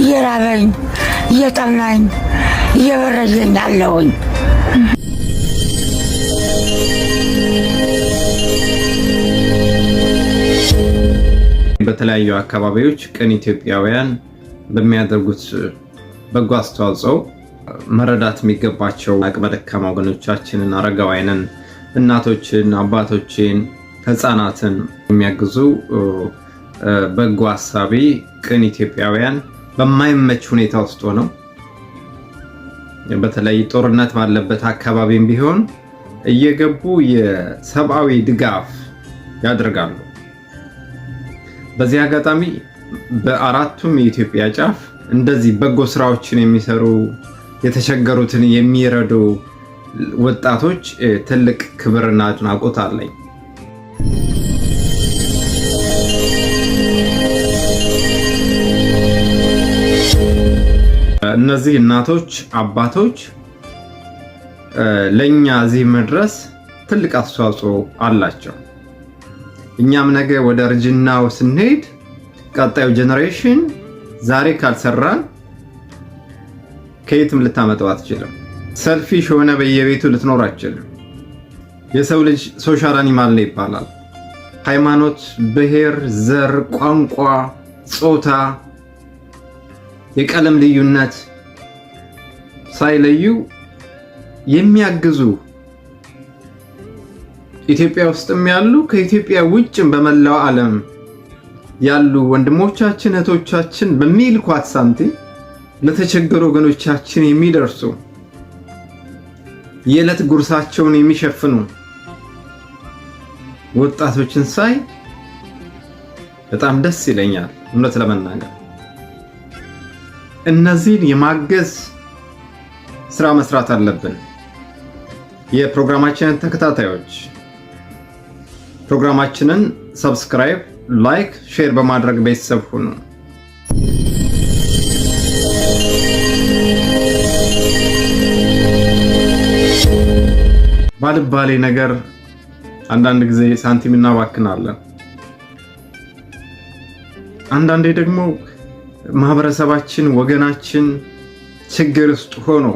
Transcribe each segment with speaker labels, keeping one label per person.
Speaker 1: እየራበኝ እየጠማኝ እየበረደኝ አለሁኝ።
Speaker 2: በተለያዩ አካባቢዎች ቅን ኢትዮጵያውያን በሚያደርጉት በጎ አስተዋጽኦ መረዳት የሚገባቸው አቅመ ደካማ ወገኖቻችንን፣ አረጋውያንን፣ እናቶችን፣ አባቶችን፣ ህፃናትን የሚያግዙ በጎ አሳቢ ቅን ኢትዮጵያውያን በማይመች ሁኔታ ውስጥ ሆነው በተለይ ጦርነት ባለበት አካባቢም ቢሆን እየገቡ የሰብአዊ ድጋፍ ያደርጋሉ። በዚህ አጋጣሚ በአራቱም የኢትዮጵያ ጫፍ እንደዚህ በጎ ስራዎችን የሚሰሩ የተቸገሩትን የሚረዱ ወጣቶች ትልቅ ክብርና አድናቆት አለኝ። እነዚህ እናቶች፣ አባቶች ለኛ እዚህ መድረስ ትልቅ አስተዋጽኦ አላቸው። እኛም ነገ ወደ እርጅናው ስንሄድ ቀጣዩ ጄኔሬሽን ዛሬ ካልሰራን ከየትም ልታመጣው አትችልም። ሰልፊሽ ሆነ በየቤቱ ልትኖር አትችልም። የሰው ልጅ ሶሻል አኒማል ነው ይባላል። ሃይማኖት፣ ብሔር፣ ዘር፣ ቋንቋ፣ ጾታ፣ የቀለም ልዩነት ሳይለዩ የሚያግዙ ኢትዮጵያ ውስጥም ያሉ ከኢትዮጵያ ውጭም በመላው ዓለም ያሉ ወንድሞቻችን እህቶቻችን በሚልኳት ሳንቲም ለተቸገሩ ወገኖቻችን የሚደርሱ የዕለት ጉርሳቸውን የሚሸፍኑ ወጣቶችን ሳይ በጣም ደስ ይለኛል። እውነት ለመናገር እነዚህን የማገዝ ስራ መስራት አለብን። የፕሮግራማችንን ተከታታዮች ፕሮግራማችንን ሰብስክራይብ፣ ላይክ፣ ሼር በማድረግ ቤተሰብ ሁኑ። ባልባሌ ነገር አንዳንድ ጊዜ ሳንቲም እናባክናለን። አንዳንዴ ደግሞ ማህበረሰባችን ወገናችን ችግር ውስጥ ሆኖ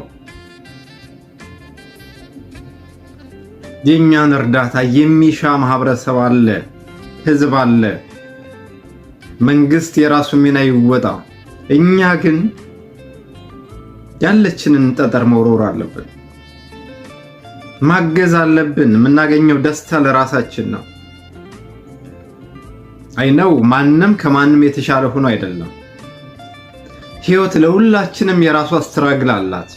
Speaker 2: የኛን እርዳታ የሚሻ ማህበረሰብ አለ፣ ህዝብ አለ። መንግስት የራሱ ሚና ይወጣ። እኛ ግን ያለችንን ጠጠር መውረር አለብን፣ ማገዝ አለብን። የምናገኘው ደስታ ለራሳችን ነው። አይነው ማንም ከማንም የተሻለ ሆኖ አይደለም። ህይወት ለሁላችንም የራሷ ስትራግል አላት።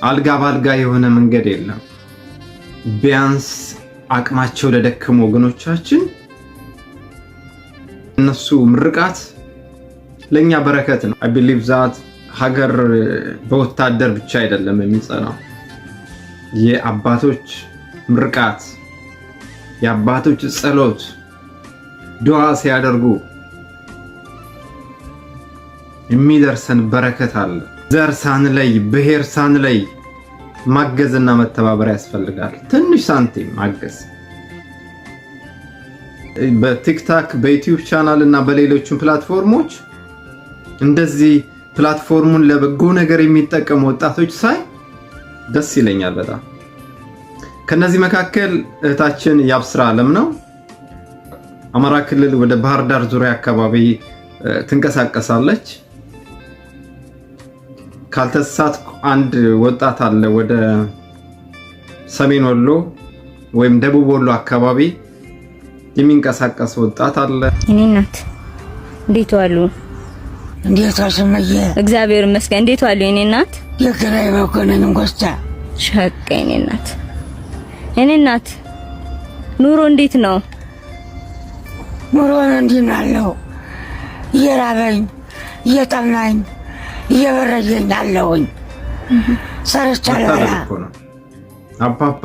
Speaker 2: አልጋ ባልጋ የሆነ መንገድ የለም። ቢያንስ አቅማቸው ለደከሙ ወገኖቻችን እነሱ ምርቃት ለኛ በረከት ነው። I believe that ሀገር በወታደር ብቻ አይደለም የሚጸናው። የአባቶች ምርቃት፣ የአባቶች ጸሎት፣ ዱዓ ሲያደርጉ የሚደርሰን በረከት አለ። ዘር ሳንለይ፣ ብሔር ሳንለይ ማገዝና መተባበር ያስፈልጋል። ትንሽ ሳንቲም ማገዝ በቲክታክ በዩቲዩብ ቻናል እና በሌሎችም ፕላትፎርሞች እንደዚህ ፕላትፎርሙን ለበጎ ነገር የሚጠቀሙ ወጣቶች ሳይ ደስ ይለኛል በጣም። ከነዚህ መካከል እህታችን ያብስራ አለም ነው። አማራ ክልል ወደ ባህር ዳር ዙሪያ አካባቢ ትንቀሳቀሳለች። ካልተሳሳትኩ አንድ ወጣት አለ ወደ ሰሜን ወሎ ወይም ደቡብ ወሎ አካባቢ የሚንቀሳቀስ ወጣት አለ። እኔ እናት እንዴት ዋሉ?
Speaker 1: እንዴት አሰማየ?
Speaker 3: እግዚአብሔር ይመስገን። እንዴት ዋሉ? እኔ እናት
Speaker 1: የከራይ በኮነን እንቆስታ
Speaker 3: ሸቀ እኔ እናት ኑሮ እንዴት ነው?
Speaker 1: ኑሮ እንዴት ነው? እየራበኝ እየጠማኝ እየበረደኝ አለሁኝ። ሰርቻለሁ።
Speaker 2: አባባ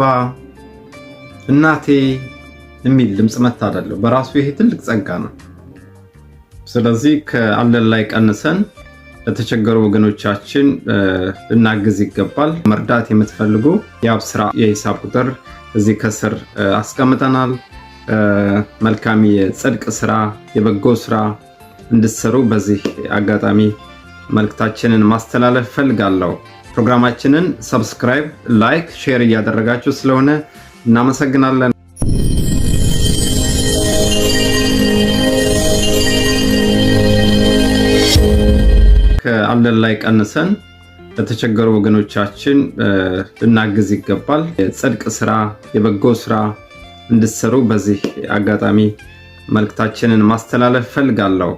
Speaker 2: እናቴ የሚል ድምጽ መታደለው በራሱ ይሄ ትልቅ ጸጋ ነው። ስለዚህ ከአለን ላይ ቀንሰን ለተቸገሩ ወገኖቻችን ልናግዝ ይገባል። መርዳት የምትፈልጉ የአብስራ የሂሳብ ቁጥር እዚህ ከስር አስቀምጠናል። መልካም የጽድቅ ስራ፣ የበጎ ስራ እንድትሰሩ በዚህ አጋጣሚ መልእክታችንን ማስተላለፍ ፈልጋለሁ። ፕሮግራማችንን ሰብስክራይብ፣ ላይክ፣ ሼር እያደረጋችሁ ስለሆነ እናመሰግናለን። ከአለን ላይ ቀንሰን ለተቸገሩ ወገኖቻችን ልናግዝ ይገባል። የጽድቅ ስራ፣ የበጎ ስራ እንድትሰሩ በዚህ አጋጣሚ መልእክታችንን ማስተላለፍ ፈልጋለሁ።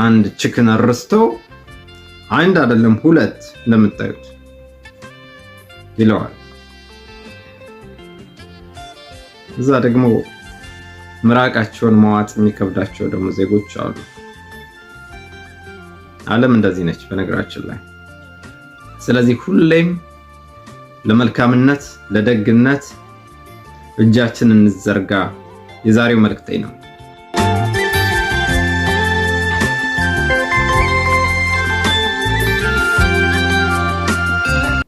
Speaker 2: አንድ ቺክን አርስቶ አንድ አይደለም ሁለት ለምታዩት ይለዋል። እዛ ደግሞ ምራቃቸውን መዋጥ የሚከብዳቸው ደግሞ ዜጎች አሉ። ዓለም እንደዚህ ነች በነገራችን ላይ። ስለዚህ ሁሌም ለመልካምነት፣ ለደግነት እጃችንን እንዘርጋ። የዛሬው መልእክቴ ነው።